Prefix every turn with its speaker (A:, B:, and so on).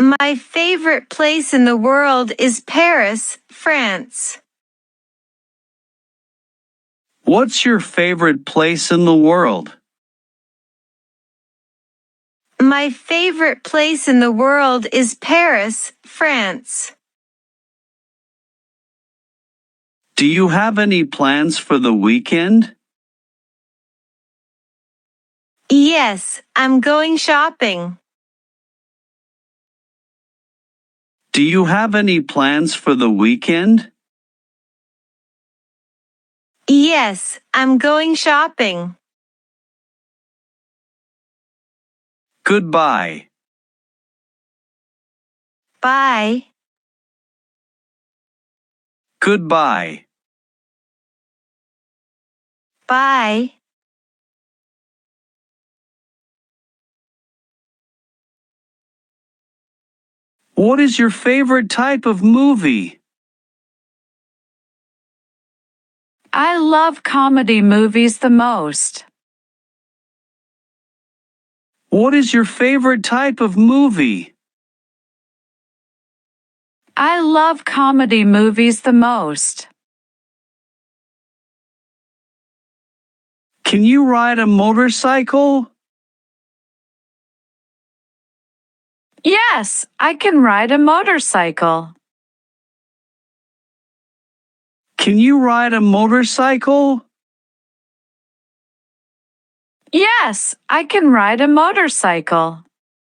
A: My favorite place in the world is Paris, France.
B: What's your favorite place in the world?
A: My favorite place in the world is Paris, France.
B: Do you have any plans for the weekend?
A: Yes, I'm going shopping.
B: Do you have any plans for the weekend?
A: Yes, I'm going shopping.
B: Goodbye.
A: Bye.
B: Goodbye.
A: Bye.
B: What is your favorite type of movie?
C: I love comedy movies the most.
B: What is your favorite type of movie?
C: I love comedy movies the most.
B: Can you ride a motorcycle?
C: Yes, I can ride a motorcycle.
B: Can you ride a motorcycle?
C: Yes, I can ride a motorcycle.